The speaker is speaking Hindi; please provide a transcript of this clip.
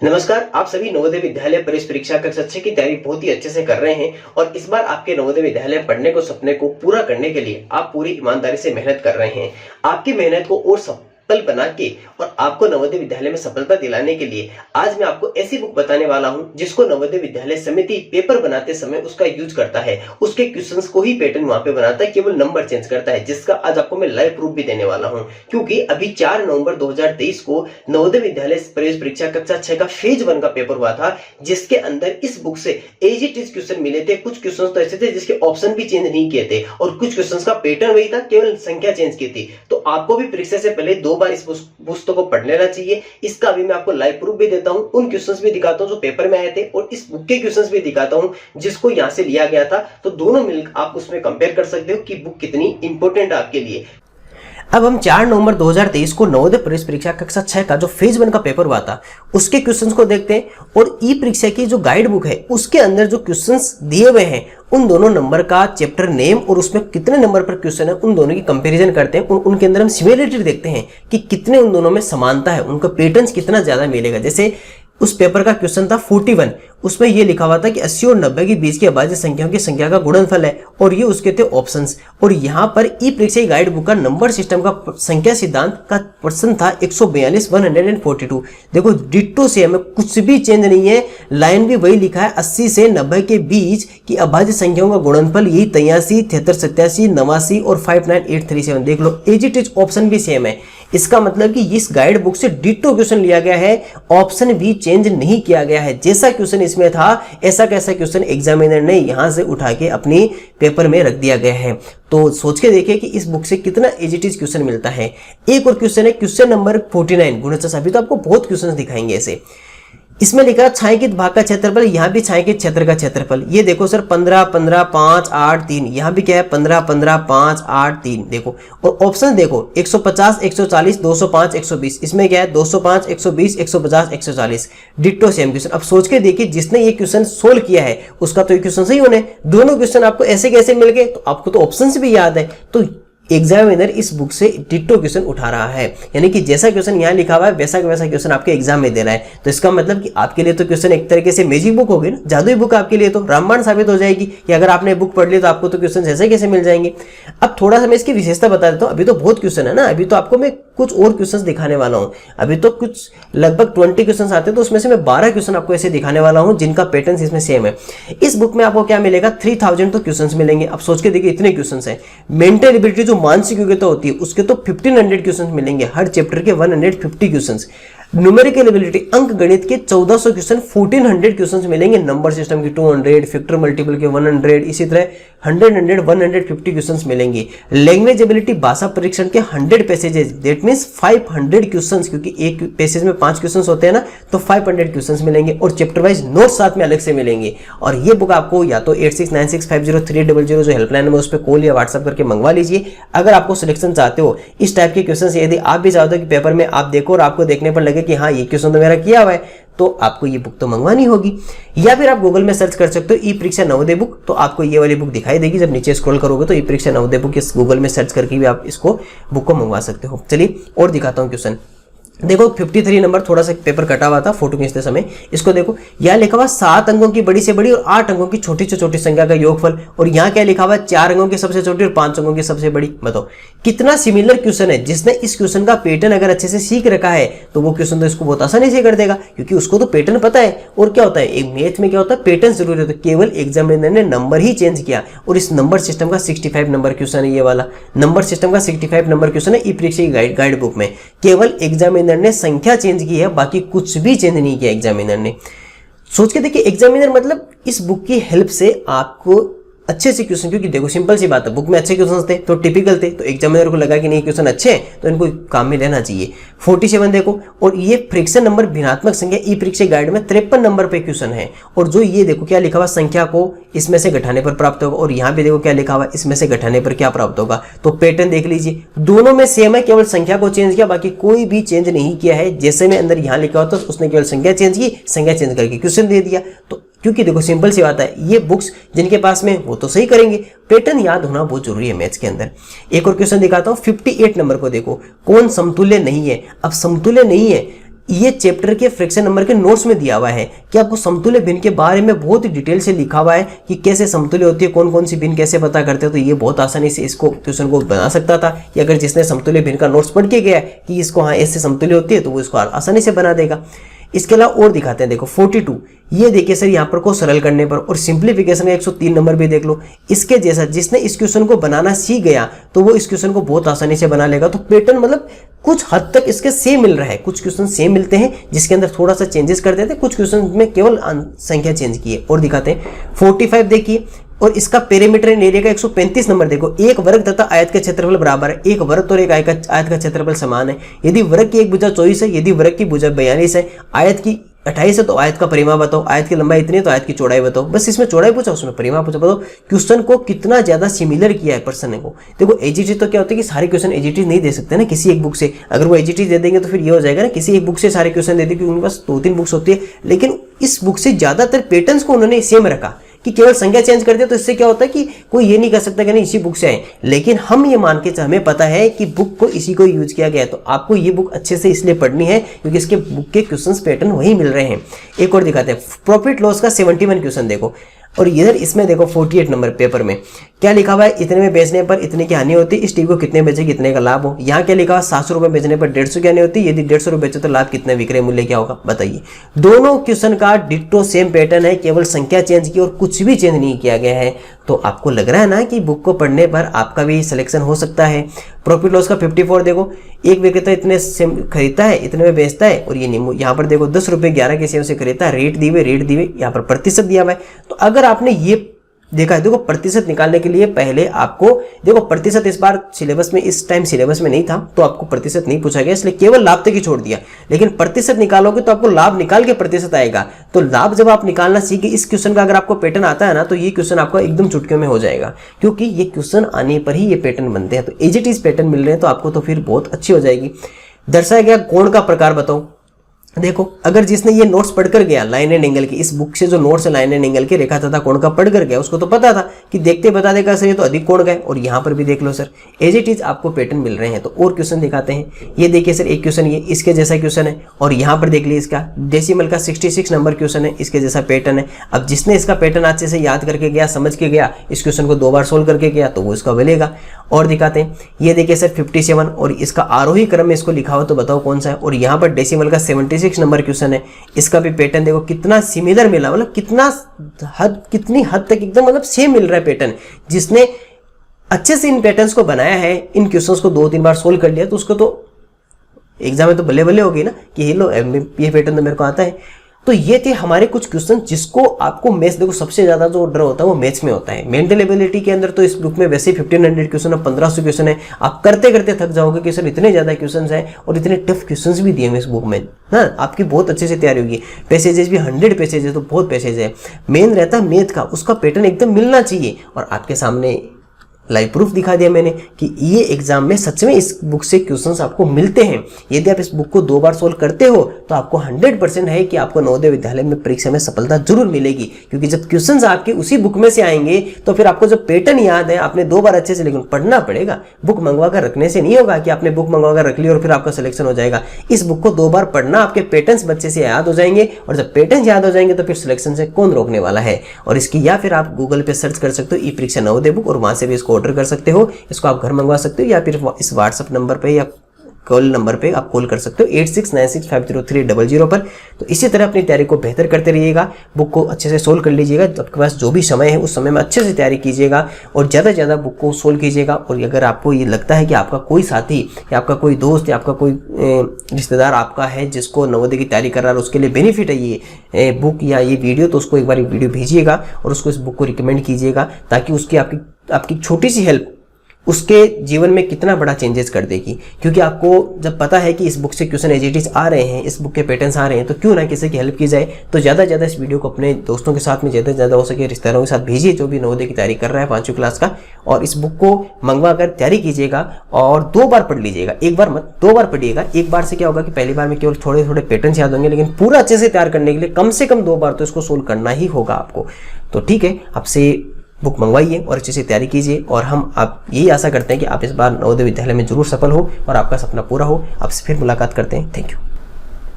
नमस्कार। आप सभी नवोदय विद्यालय प्रवेश परीक्षा कक्षा 6 की तैयारी बहुत ही अच्छे से कर रहे हैं और इस बार आपके नवोदय विद्यालय पढ़ने को सपने को पूरा करने के लिए आप पूरी ईमानदारी से मेहनत कर रहे हैं। आपकी मेहनत को और सफल बना के और आपको नवोदय विद्यालय में सफलता दिलाने के लिए आज मैं आपको ऐसी बुक बताने वाला हूं जिसको नवोदय विद्यालय समिति पेपर बनाते समय उसका यूज करता है। उसके क्वेश्चंस को ही पैटर्न वहां पे बनाता है, केवल नंबर चेंज करता है, जिसका आज आपको मैं लाइव प्रूफ भी देने वाला हूं। क्योंकि अभी 4 नवंबर 2023 को नवोदय विद्यालय प्रवेश परीक्षा कक्षा 6 का फेज 1 का पेपर हुआ था, जिसके अंदर इस बुक से एज इट इज क्वेश्चन मिले थे। कुछ क्वेश्चन तो ऐसे थे जिसके ऑप्शन भी चेंज नहीं किए थे और कुछ क्वेश्चन का पैटर्न वही था, केवल संख्या चेंज की थी। तो आपको भी परीक्षा से पहले 2 बार इस पुस्तक को पढ़ लेना चाहिए। इसका अभी मैं आपको लाइव प्रूफ भी देता हूं, उन क्वेश्चंस भी दिखाता हूं जो पेपर में आए थे और इस बुक के क्वेश्चंस भी दिखाता हूं जिसको यहां से लिया गया था। तो दोनों मिलकर आप उसमें कंपेयर कर सकते हो कि बुक कितनी इंपॉर्टेंट है आपके लिए। अब हम 4 नवंबर 2023 को नवोदय प्रवेश परीक्षा कक्षा 6 का जो फेज 1 का पेपर हुआ था उसके क्वेश्चंस को देखते हैं और ई परीक्षा की जो गाइड बुक है उसके अंदर जो क्वेश्चंस दिए हुए हैं उन दोनों नंबर का चैप्टर नेम और उसमें कितने नंबर पर क्वेश्चन है उन दोनों की कंपैरिजन करते हैं। उनके अंदर हम सिमिलरिटी देखते हैं कि कितने उन दोनों में समानता है, उनका पैटर्न्स कितना ज्यादा मिलेगा। जैसे उस पेपर का क्वेश्चन था 41, उसमें ये लिखा हुआ था कि 80 और 90 के बीच की अभाज्य संख्याओं की संख्या का गुणनफल है और ये उसके थे ऑप्शंस। और यहाँ पर ई परीक्षा की गाइड बुक का नंबर सिस्टम का संख्या सिद्धांत का प्रश्न था 142 142। देखो डिट्टो सेम है, कुछ भी चेंज नहीं है, लाइन भी वही लिखा है। 80 से 90 के बीच की अभाज्य संख्याओं का गुणनफल यही 83 73 87 89 और 59837। देख लो एज इट इज ऑप्शन भी सेम है। इसका मतलब कि इस गाइड बुक से डिट्टो क्वेश्चन लिया गया है, ऑप्शन भी चेंज नहीं किया गया है। जैसा क्वेश्चन इसमें था ऐसा कैसा क्वेश्चन एग्जामिनर ने यहां से उठा के अपनी पेपर में रख दिया गया है। तो सोच के देखिए कि इस बुक से कितना एज इट इज क्वेश्चन मिलता है। एक और क्वेश्चन है क्वेश्चन नंबर 49 गुणज। अभी तो आपको बहुत क्वेश्चन दिखाएंगे ऐसे। इसमें लिखा छायांकित भाग का क्षेत्रफल, यहाँ भी छायांकित क्षेत्र का क्षेत्रफल। ये देखो सर 15 15 5 8 3, यहाँ भी क्या है 15 15 5 8 3। देखो और ऑप्शन देखो 150 140 205 120। इसमें क्या है 205 120 150 140। Ditto same question. अब सोच के देखिए जिसने ये क्वेश्चन सोल्व किया है उसका तो ये क्वेश्चन सही होने। दोनों क्वेश्चन आपको ऐसे कैसे मिल गए, तो आपको तो ऑप्शन भी याद है। तो एग्जामिनर इस बुक से डिट्टो क्वेश्चन उठा रहा है, यानी कि जैसा क्वेश्चन यहाँ लिखा हुआ है वैसा का वैसा क्वेश्चन आपके एग्जाम में दे रहा है। तो इसका मतलब कि आपके लिए तो क्वेश्चन एक तरीके से मैजिक बुक होगी ना, जादुई बुक आपके लिए तो रामबाण साबित हो जाएगी कि अगर आपने बुक पढ़ ली तो आपको तो क्वेश्चन ऐसे कैसे मिल जाएंगे। अब थोड़ा सा मैं इसकी विशेषता बता देता हूँ। अभी तो बहुत क्वेश्चन है ना, अभी तो आपको मैं कुछ और क्वेश्चन दिखाने वाला हूँ। अभी तो कुछ लगभग 20 क्वेश्चन आते हैं, तो उसमें से मैं 12 क्वेश्चन आपको ऐसे दिखाने वाला हूँ जिनका पैटर्न इसमें सेम है। इस बुक में आपको क्या मिलेगा 3000 तो क्वेश्चन मिलेंगे। अब सोच के देखिए इतने क्वेश्चन है। मेंटल एबिलिटी जो मानसिक योग्यता होती है उसके तो 1500 क्वेश्चन मिलेंगे, हर चैप्टर के 150 क्वेश्चन। न्यूमेरिकल एबिलिटी अंक गणित के 1400 क्वेश्चन 1400 क्वेश्चन मिलेंगे। नंबर सिस्टम की 200, फैक्टर मल्टीपल के 100, इसी तरह 100 150 क्वेश्चन मिलेंगे। लैंग्वेज एबिलिटी भाषा परीक्षण के 100 पैसेजेस, दैट मींस 500 क्वेश्चन, क्योंकि एक पैसेज में 5 क्वेश्चन होते हैं ना, तो 500 क्वेश्चन मिलेंगे और चैप्टर वाइज नोट्स साथ में अलग से मिलेंगे। और ये बुक आपको या तो 8696503000 जो हेल्पलाइन है उस पर कॉल या व्हाट्सएप करके मंगवा लीजिए। अगर आपको सिलेक्शन चाहते हो इस टाइप के क्वेश्चन, यदि आप भी चाहते हो कि पेपर में आप देखो और आपको देखने पर लगे कि हाँ ये क्वेश्चन तो मेरा किया हुआ है, तो आपको ये बुक तो मंगवानी होगी। या फिर आप गूगल में सर्च कर सकते हो ई परीक्षा नवोदय बुक, तो आपको ये वाली बुक दिखाई देगी। जब नीचे स्क्रॉल करोगे तो ई परीक्षा नवोदय बुक इस गूगल में सर्च करके भी आप इसको बुक को मंगवा सकते हो। चलिए और दिखाता हूँ क्वेश्चन। देखो 53 नंबर, थोड़ा सा पेपर कटा हुआ था फोटो खींचते समय। इसको देखो, यहाँ लिखा हुआ 7 अंकों की बड़ी से बड़ी और 8 अंकों की छोटी से छोटी संख्या का योगफल। और यहाँ क्या लिखा हुआ 4 अंकों की सबसे छोटी और 5 अंकों की सबसे बड़ी। बताओ कितना सिमिलर क्वेश्चन है। जिसने इस क्वेश्चन का पैटर्न अगर अच्छे से सीख रखा है तो वो क्वेश्चन तो इसको बहुत आसानी से कर देगा, क्योंकि उसको तो पैटर्न पता है। और क्या होता है एक मैथ में क्या होता है, पैटर्न जरूरी होता है। केवल एग्जामिनर ने नंबर ही चेंज किया और इस नंबर सिस्टम का 65 नंबर क्वेश्चन है। ये वाला नंबर सिस्टम का 65 नंबर क्वेश्चन है ई परीक्षा की गाइड बुक में। केवल एग्जामिनर ने संख्या चेंज की है, बाकी कुछ भी चेंज नहीं किया एग्जामिनर ने। सोच के देखिए एग्जामिनर मतलब इस बुक की हेल्प से आपको अच्छे से क्वेश्चन, क्योंकि देखो सिंपल सी बात है, बुक में अच्छे क्वेश्चन थे तो टिपिकल थे, तो एग्जामिनर को लगा कि नहीं क्वेश्चन अच्छे हैं तो इनको काम में लेना चाहिए। 47 देखो, और ये फ्रैक्शन नंबर भिन्नात्मक संख्या ई परीक्षा गाइड में 53 नंबर पे क्वेश्चन है। और जो ये देखो क्या लिखा हुआ, संख्या को इसमें से घटाने पर प्राप्त होगा, और यहाँ पे देखो क्या लिखा हुआ, इसमें से घटाने पर क्या प्राप्त होगा। तो पैटर्न देख लीजिए, दोनों में सेम है, केवल संख्या को चेंज किया, बाकी कोई भी चेंज नहीं किया है। जैसे में अंदर यहाँ लिखा हुआ था उसने केवल संख्या चेंज की, संख्या चेंज करके क्वेश्चन दे दिया। तो क्योंकि देखो सिंपल सी बात है, ये बुक्स जिनके पास में वो तो सही करेंगे, पैटर्न याद होना बहुत जरूरी है मैथ्स के अंदर। एक और क्वेश्चन दिखाता हूं, 58 नंबर को देखो, कौन समतुल्य नहीं है। अब समतुल्य नहीं है ये चैप्टर के फ्रैक्शन नंबर के नोट्स में दिया हुआ है कि आपको समतुल्य भिन्न के बारे में बहुत ही डिटेल से लिखा हुआ है कि कैसे समतुल्य होती है, कौन कौन सी भिन्न कैसे पता करते हैं। तो ये बहुत आसानी से इसको क्वेश्चन को बना सकता था कि अगर जिसने समतुल्य भिन्न का नोट्स पढ़ के गया कि इसको हाँ ऐसे समतुल्य होती है तो वो इसको आसानी से बना देगा। इसके अलावा और दिखाते हैं, देखो 42, ये देखिए सर यहाँ पर को सरल करने पर, और सिंप्लीफिकेशन का 103 नंबर भी देख लो। इसके जैसा जिसने इस क्वेश्चन को बनाना सीख गया तो वो इस क्वेश्चन को बहुत आसानी से बना लेगा। तो पैटर्न मतलब कुछ हद तक इसके सेम मिल रहा है, कुछ क्वेश्चन सेम मिलते हैं जिसके अंदर थोड़ा सा चेंजेस कर देते हैं, कुछ क्वेश्चन में केवल संख्या चेंज की है। और दिखाते हैं 45 देखिए, और इसका पेरीमीटर एंड एरिया का 135 नंबर देखो। एक वर्ग तथा आयत का क्षेत्रफल बराबर है, एक वर्ग और एक आयत का क्षेत्रफल समान है। यदि वर्ग की एक भुजा 24 है, यदि वर्ग की भुजा 42 है, आयत की 28 है तो आयत का परिमाप बताओ, आयत की लंबाई इतनी है तो आयत की चौड़ाई बताओ। बस इसमें चौड़ाई पूछा, उसमें परिमाप पूछा, बताओ क्वेश्चन को कितना ज्यादा सिमिलर किया है पर्सन को। देखो एजीटी तो क्या होता है कि सारे क्वेश्चन एजीटी नहीं दे सकते ना किसी एक बुक से, अगर वो एजीटी दे देंगे तो फिर ये हो जाएगा ना किसी एक बुक से सारे क्वेश्चन दे देंगे, क्योंकि उनके पास 2-3 बुक्स होती है। लेकिन इस बुक से ज्यादातर पैटर्न्स को उन्होंने सेम रखा कि केवल संख्या चेंज कर दिया, तो इससे क्या होता है कि कोई ये नहीं कर सकता कि नहीं इसी बुक से आए। लेकिन हम ये मान के हमें पता है कि बुक को इसी को यूज किया गया है, तो आपको ये बुक अच्छे से इसलिए पढ़नी है क्योंकि इसके बुक के क्वेश्चंस पैटर्न वही मिल रहे हैं। एक और दिखाते हैं, प्रॉफिट लॉस का 71 क्वेश्चन देखो, और इधर इसमें देखो 48 नंबर पेपर में क्या लिखा हुआ है, इतने में बेचने पर इतने की हानि होती है, इस टीवी को कितने बेचे कितने का लाभ हो। यहाँ क्या लिखा हुआ है, 700 रुपये बेचने पर 150 की हानि होती है, यदि 150 रुपये बेचे तो लाभ कितने, विक्रय मूल्य क्या होगा, बताइए। दोनों क्वेश्चन का डिट्टो सेम पैटर्न है, केवल संख्या चेंज की और कुछ भी चेंज नहीं किया गया है। तो आपको लग रहा है ना कि बुक को पढ़ने पर आपका भी सिलेक्शन हो सकता है। प्रॉफिट लॉस का 54 देखो, एक विक्रेता इतने से खरीदता है, इतने में बेचता है, और ये नींबू यहाँ पर देखो 10 रुपये 11 के सेव से खरीदता है, रेट दी हुए यहाँ पर प्रतिशत दिया हुआ है। तो अगर आपने ये देखा है, देखो प्रतिशत निकालने के लिए पहले आपको देखो प्रतिशत इस बार सिलेबस में, इस टाइम सिलेबस में नहीं था तो आपको प्रतिशत नहीं पूछा गया, इसलिए केवल लाभ तक ही छोड़ दिया। लेकिन प्रतिशत निकालोगे तो आपको लाभ निकाल के प्रतिशत आएगा। तो लाभ जब आप निकालना सीखे, इस क्वेश्चन का अगर आपको पैटर्न आता है ना तो ये क्वेश्चन आपका एकदम चुटकियों में हो जाएगा, क्योंकि ये क्वेश्चन आने पर ही ये पैटर्न बनते हैं। तो एज इट इज पैटर्न मिल रहे हैं तो आपको तो फिर बहुत अच्छी हो जाएगी। दर्शाया गया कोण का प्रकार बताओ। देखो अगर जिसने ये नोट्स पढ़कर गया लाइन एंड एंगल की, इस बुक से जो नोट्स है लाइन एंड एंगल के, रेखा तथा कोण का पढ़कर गया, उसको तो पता था कि देखते बता देगा सर ये तो अधिक कोण का है। और यहाँ पर भी देख लो सर एज इट इज आपको पैटर्न मिल रहे हैं। तो और क्वेश्चन दिखाते हैं, ये देखिए सर एक क्वेश्चन ये इसके जैसा क्वेश्चन है, और यहाँ पर देख लीजिए इसका डेसिमल का 66 नंबर क्वेश्चन है, इसके जैसा पैटर्न है। अब जिसने इसका पैटर्न अच्छे से याद करके गया, समझ के गया, इस क्वेश्चन को 2 बार सोल्व करके गया तो वो इसका मिलेगा। और दिखाते हैं, ये देखिए सर 57, और इसका आरोही क्रम में इसको लिखा हो तो बताओ कौन सा है। और यहाँ पर डेसिमल का 76 नंबर क्वेश्चन है, इसका भी पैटर्न देखो कितना सिमिलर मिला, मतलब कितनी हद तक एकदम मतलब सेम मिल रहा है पैटर्न। जिसने अच्छे से इन पैटर्न्स को बनाया है, इन क्वेश्चंस को 2-3 बार सोल्व कर लिया, तो उसको तो एग्जाम में तो बल्ले बल्ले होगी ना कि ये लो ये पैटर्न तो मेरे को आता है। तो ये थे हमारे कुछ क्वेश्चन जिसको आपको मैथ्स, देखो सबसे ज्यादा जो डर होता है वो मैथ्स में होता है। मेंटल एबिलिटी के अंदर तो इस बुक में वैसे 1500 क्वेश्चन है, 1500 क्वेश्चन है, आप करते करते थक जाओगे कि सर इतने ज्यादा क्वेश्चन है और इतने टफ क्वेश्चन भी दिए हुए इस बुक में। हाँ, आपकी बहुत अच्छे से तैयारी होगी। पैसेजेस भी 100 पैसेज है, तो बहुत पैसेज है। मेन रहता है मैथ का, उसका पैटर्न एकदम मिलना चाहिए। और आपके सामने लाइव प्रूफ दिखा दिया मैंने कि ये एग्जाम में सच में इस बुक से क्वेश्चंस आपको मिलते हैं। यदि आप इस बुक को 2 बार सोल्व करते हो तो आपको 100% है कि आपको नवोदय विद्यालय में परीक्षा में सफलता जरूर मिलेगी, क्योंकि जब क्वेश्चंस आपके उसी बुक में से आएंगे तो फिर आपको जब पैटर्न याद है, आपने 2 बार अच्छे से लेकिन पढ़ना पड़ेगा। बुक मंगवा कर रखने से नहीं होगा कि आपने बुक मंगवा कर रख ली और फिर आपका सिलेक्शन हो जाएगा। इस बुक को 2 बार पढ़ना, आपके पैटर्न्स बच्चे से याद हो जाएंगे, और जब पैटर्न याद हो जाएंगे तो फिर सिलेक्शन से कौन रोकने वाला है। और इसकी या फिर आप गूगल पे सर्च कर सकते हो ई परीक्षा नवोदय बुक, और वहां से भी इसको ऑर्डर कर सकते हो। इसको आप घर मंगवा सकते हो, या फिर इस व्हाट्सएप नंबर पे या कॉल नंबर पे आप कॉल कर सकते हो 8696503000 पर। तो इसी तरह अपनी तैयारी को बेहतर करते रहिएगा, बुक को अच्छे से सोल्व कर लीजिएगा। आपके पास जो भी समय है उस समय में अच्छे से तैयारी कीजिएगा और ज़्यादा से ज़्यादा बुक को सोल्व कीजिएगा। और अगर आपको ये लगता है कि आपका कोई साथी या आपका कोई दोस्त या आपका कोई रिश्तेदार आपका है जिसको नवोदय की तैयारी कर रहा है, उसके लिए बेनिफिट है ये बुक या ये वीडियो, तो उसको एक बार वीडियो भेजिएगा और उसको इस बुक को रिकमेंड कीजिएगा, ताकि उसकी आपकी छोटी सी हेल्प उसके जीवन में कितना बड़ा चेंजेस कर देगी। क्योंकि आपको जब पता है कि इस बुक से क्वेश्चन एजीटीज आ रहे हैं, इस बुक के पैटर्न्स आ रहे हैं, तो क्यों ना किसी की हेल्प की जाए। तो ज़्यादा से ज़्यादा इस वीडियो को अपने दोस्तों के साथ में ज़्यादा से ज़्यादा हो सके रिश्तेदारों के साथ भेजिए जो भी नवोदय की तैयारी कर रहा है 5वीं क्लास का। और इस बुक को मंगवा कर तैयारी कीजिएगा और 2 बार पढ़ लीजिएगा, एक बार मत 2 बार पढ़िएगा। एक बार से क्या होगा कि पहली बार में केवल थोड़े थोड़े पैटर्न्स याद होंगे, लेकिन पूरा अच्छे से तैयार करने के लिए कम से कम 2 बार तो इसको सोल्व करना ही होगा आपको। तो ठीक है, आपसे बुक मंगवाइए और अच्छे से तैयारी कीजिए। और हम आप यही आशा करते हैं कि आप इस बार नवोदय विद्यालय में जरूर सफल हो और आपका सपना पूरा हो। आपसे फिर मुलाकात करते हैं। Thank you.